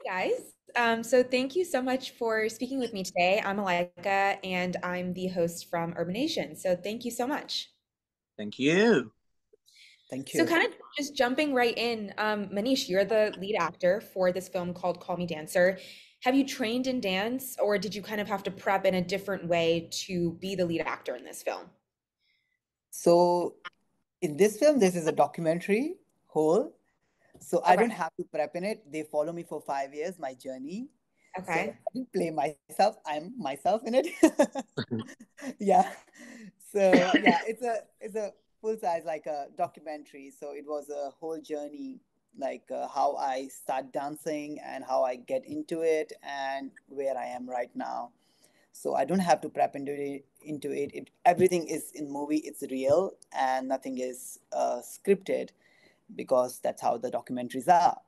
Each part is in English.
Guys. So thank you so much for speaking with me today. I'm Alika and I'm the host from Urban Nation. So thank you so much. Thank you. Thank So you. kind of just jumping right in, Manish, you're the lead actor for this film called Call Me Dancer. Have you trained in dance or did you kind of have to prep in a different way to be the lead actor in this film? So in this film, this is a documentary whole. So I Okay. don't have to prep in it. They follow me for 5 years, my journey. So Okay. I didn't play myself. I'm myself in it. Yeah. So yeah, it's a full size like a documentary. So it was a whole journey, like how I start dancing and how I get into it and where I am right now. So I don't have to prep into it. Everything is in movie. It's real and nothing is scripted because that's how the documentaries are.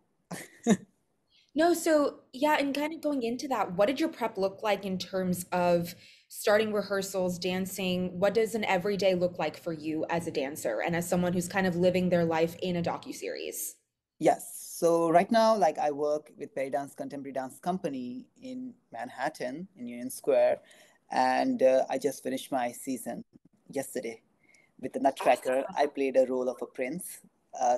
No, so yeah, and kind of going into that, what did your prep look like in terms of starting rehearsals, dancing? What does an everyday look like for you as a dancer and as someone who's kind of living their life in a docuseries? Yes. So right now, like I work with Perry Dance Contemporary Dance Company in Manhattan in Union Square, and I just finished my season yesterday with the Nutcracker. I played a role of a prince.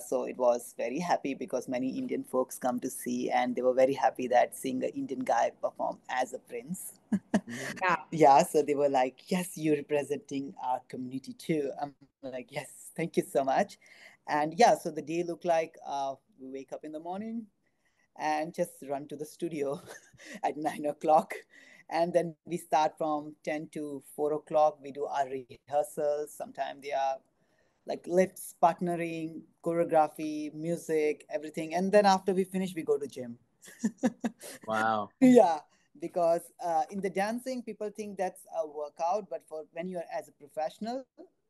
So it was very happy because many Indian folks come to see, and they were very happy that seeing an Indian guy perform as a prince. Mm. Yeah. Yeah, so they were like, "Yes, you're representing our community too." I'm like, "Yes, thank you so much." And yeah, so the day looked like we wake up in the morning and just run to the studio at 9 o'clock. And then we start from 10 to 4 o'clock. We do our rehearsals. Sometimes they are like lifts, partnering, choreography, music, everything. And then after we finish, we go to gym. Wow. Yeah, because in the dancing, people think that's a workout, but for when you're as a professional,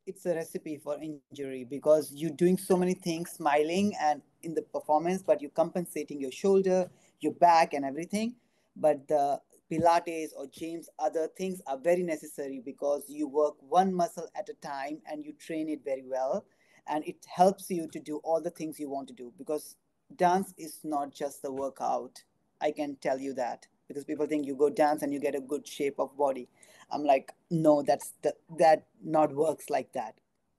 it's a recipe for injury because you're doing so many things, smiling and in the performance, but you're compensating your shoulder, your back, and everything. But the Pilates or gyms, other things are very necessary because you work one muscle at a time and you train it very well, and it helps you to do all the things you want to do because dance is not just the workout. I can tell you that because people think you go dance and you get a good shape of body. I'm like, no, that not works like that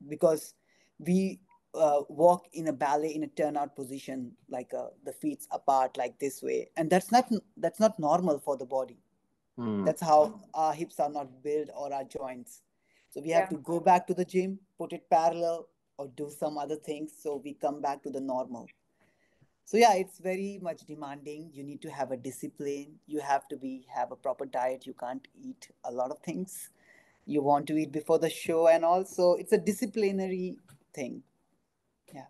because we walk in a ballet in a turnout position, like the feet apart like this way, and that's not normal for the body. Mm. That's how our hips are not built or our joints. So we have Yeah. to go back to the gym, put it parallel, or do some other things so we come back to the normal. So yeah, it's very much demanding. You need to have a discipline. You have to be have a proper diet. You can't eat a lot of things. You want to eat before the show, and also it's a disciplinary thing. Yeah.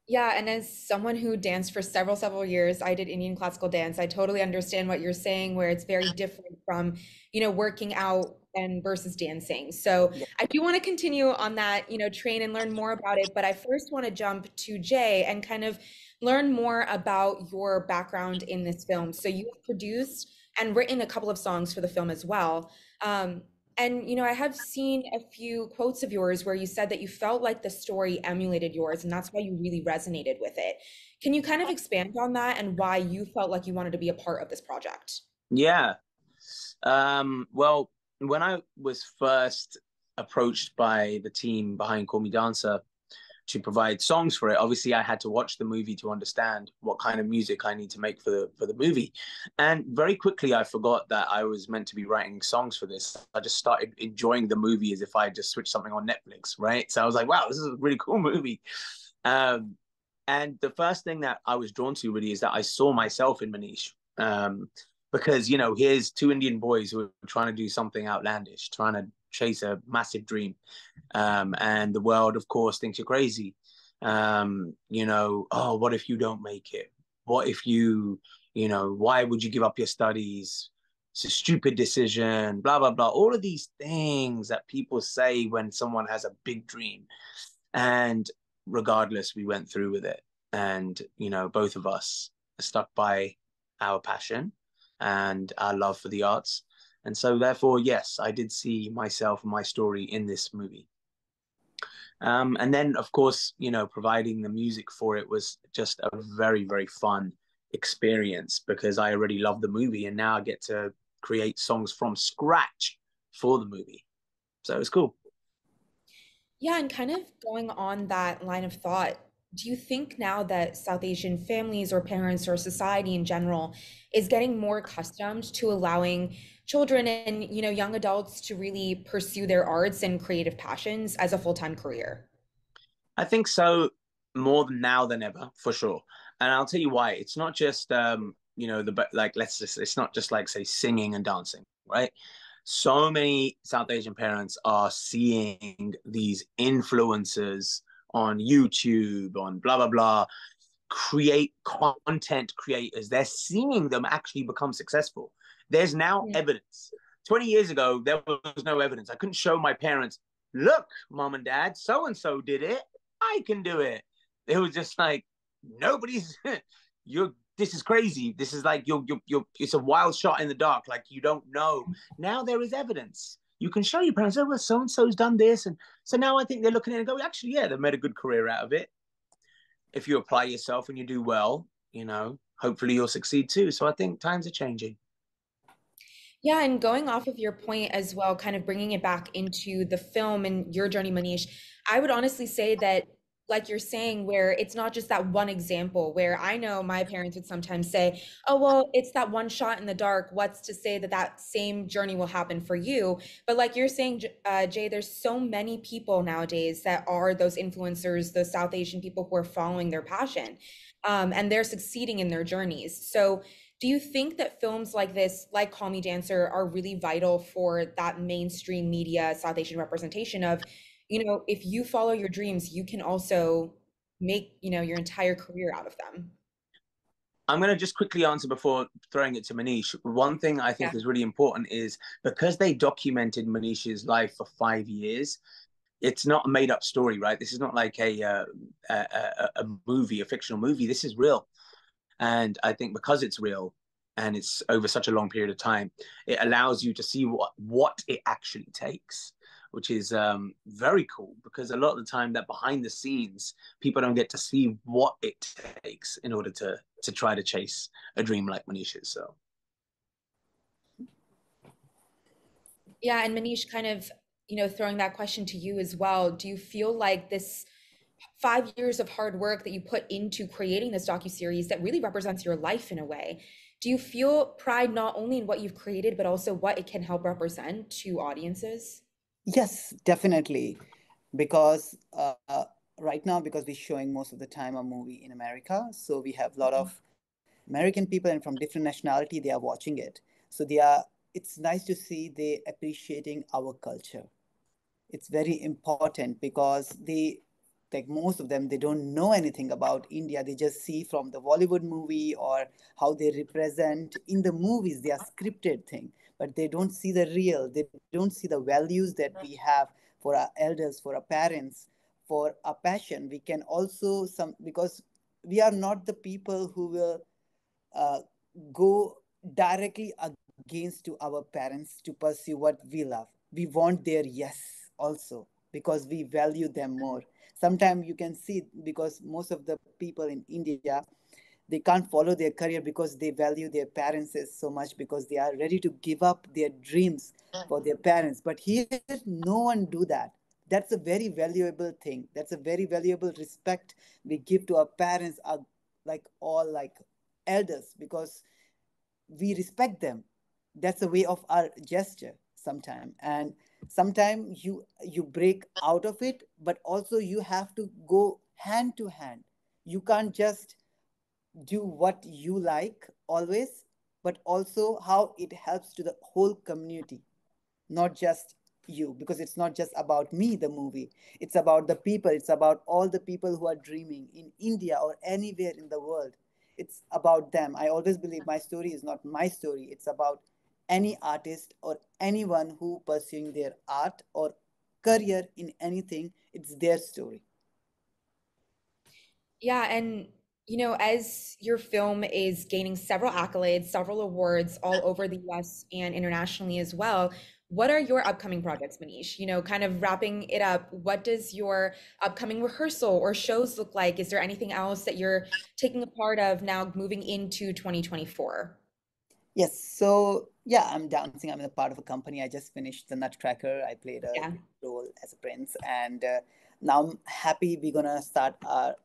Yeah, and as someone who danced for several years, I did Indian classical dance. I totally understand what you're saying, where it's very different from, working out and versus dancing. So Yeah. I do want to continue on that, train and learn more about it. But I first want to jump to Jay and kind of learn more about your background in this film. So you've produced and written a couple of songs for the film as well. And I have seen a few quotes of yours where you said that you felt like the story emulated yours, and that's why you really resonated with it. Can you kind of expand on that and why you felt like you wanted to be a part of this project? Yeah. Well, when I was first approached by the team behind Call Me Dancer to provide songs for it, obviously I had to watch the movie to understand what kind of music I need to make for the movie. And very quickly I forgot that I was meant to be writing songs for this. I just started enjoying the movie as if I just switched something on Netflix, right? So I was like, wow, this is a really cool movie. Um, and the first thing that I was drawn to really is that I saw myself in Manish. Because, here's two Indian boys who are trying to do something outlandish, trying to chase a massive dream. And the world, of course, thinks you're crazy. Oh, what if you don't make it? What if why would you give up your studies? It's a stupid decision, blah, blah, blah. All of these things that people say when someone has a big dream. And regardless, we went through with it. And, both of us stuck by our passion and our love for the arts. And so, therefore, yes, I did see myself and my story in this movie. And then, of course, providing the music for it was just a very, very fun experience because I already love the movie and now I get to create songs from scratch for the movie. So it's cool. Yeah, and kind of going on that line of thought, do you think now that South Asian families or parents or society in general is getting more accustomed to allowing children and, young adults to really pursue their arts and creative passions as a full-time career? I think so, more now than ever, for sure. And I'll tell you why. It's not just the like let's just it's not just like say singing and dancing, right? So many South Asian parents are seeing these influencers on YouTube, on blah blah blah, create content creators. They're seeing them actually become successful. There's now Yeah. evidence. 20 years ago, there was no evidence. I couldn't show my parents, look, mom and dad, so and so did it. I can do it. It was just like nobody's. You're. This is crazy. This is like you're. It's a wild shot in the dark. Like you don't know. Now there is evidence. You can show your parents. Oh, well, so and so's done this, and so now I think they're looking at it and go, actually, yeah, they've made a good career out of it. If you apply yourself and you do well, hopefully you'll succeed too. So I think times are changing. Yeah, and going off of your point as well, kind of bringing it back into the film and your journey, Manish, I would honestly say that, like you're saying, where it's not just that one example, where I know my parents would sometimes say, oh, well, it's that one shot in the dark. What's to say that that same journey will happen for you? But like you're saying, Jay, there's so many people nowadays that are those influencers, those South Asian people who are following their passion, and they're succeeding in their journeys. So, do you think that films like this, like Call Me Dancer, are really vital for that mainstream media South Asian representation of, if you follow your dreams, you can also make, your entire career out of them? I'm going to just quickly answer before throwing it to Manish. One thing I think Yeah. is really important is because they documented Manish's life for 5 years, it's not a made up story, right? This is not like a movie, a fictional movie. This is real. And I think because it's real and it's over such a long period of time, it allows you to see what it actually takes, which is very cool because a lot of the time that behind the scenes, people don't get to see what it takes in order to try to chase a dream like Manisha's. So Yeah, and Manish, kind of, throwing that question to you as well. Do you feel like this 5 years of hard work that you put into creating this docuseries that really represents your life in a way, do you feel pride not only in what you've created, but also what it can help represent to audiences? Yes, definitely. Because right now, because we're showing most of the time a movie in America, so we have a lot of American people and from different nationality, they are watching it. So they are. It's nice to see they appreciating our culture. It's very important because they, like most of them, they don't know anything about India. They just see from the Bollywood movie or how they represent in the movies. They are scripted thing, but they don't see the real. They don't see the values that we have for our elders, for our parents, for our passion. We can also some, because we are not the people who will uh, go directly against to our parents to pursue what we love. We want their yes also because we value them more. Sometimes you can see because most of the people in India, they can't follow their career because they value their parents so much because they are ready to give up their dreams for their parents. But here no one do that. That's a very valuable thing. That's a very valuable respect we give to our parents, our, like all like elders, because we respect them. That's a way of our gesture sometime. And sometimes you break out of it, but also you have to go hand to hand. You can't just do what you like always, but also how it helps to the whole community, not just you, because it's not just about me, the movie. It's about the people, it's about all the people who are dreaming in India or anywhere in the world. It's about them. I always believe my story is not my story, it's about any artist or anyone who pursuing their art or career in anything. It's their story. Yeah, and as your film is gaining several accolades, several awards all over the US and internationally as well, what are your upcoming projects, Manish? You know, kind of wrapping it up, what does your upcoming rehearsal or shows look like? Is there anything else that you're taking a part of now moving into 2024? Yes, so yeah, I'm dancing. I'm a part of a company. I just finished the Nutcracker. I played a Yeah. role as a prince, and now I'm happy we're gonna start our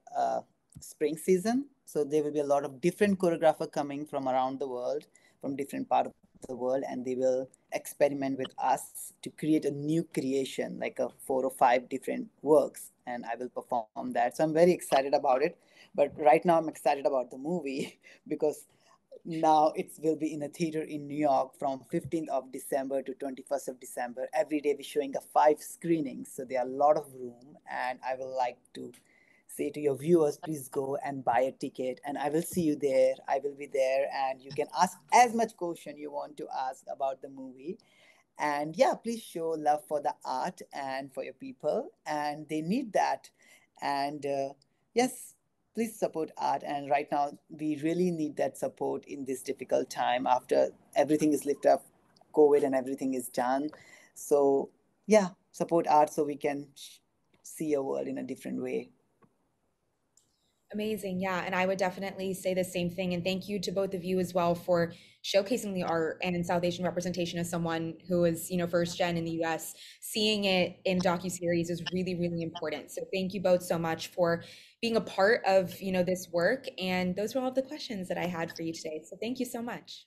spring season. So there will be a lot of different choreographer coming from around the world, from different part of the world, and they will experiment with us to create a new creation, like a 4 or 5 different works, and I will perform that. So I'm very excited about it. But right now, I'm excited about the movie because now it will be in a theater in New York from 15th of December to 21st of December. Every day we're showing a 5 screenings, so there are a lot of room. And I would like to say to your viewers, please go and buy a ticket, and I will see you there. I will be there, and you can ask as much question you want to ask about the movie. And yeah, please show love for the art and for your people, and they need that. And yes, please support art. And right now we really need that support in this difficult time after everything is lifted up, COVID and everything is done. So yeah, support art so we can see a world in a different way. Amazing. Yeah. And I would definitely say the same thing. And thank you to both of you as well for showcasing the art and South Asian representation as someone who is, you know, first gen in the US. Seeing it in docuseries is really, really important. So thank you both so much for being a part of, you know, this work. And those were all of the questions that I had for you today. So thank you so much.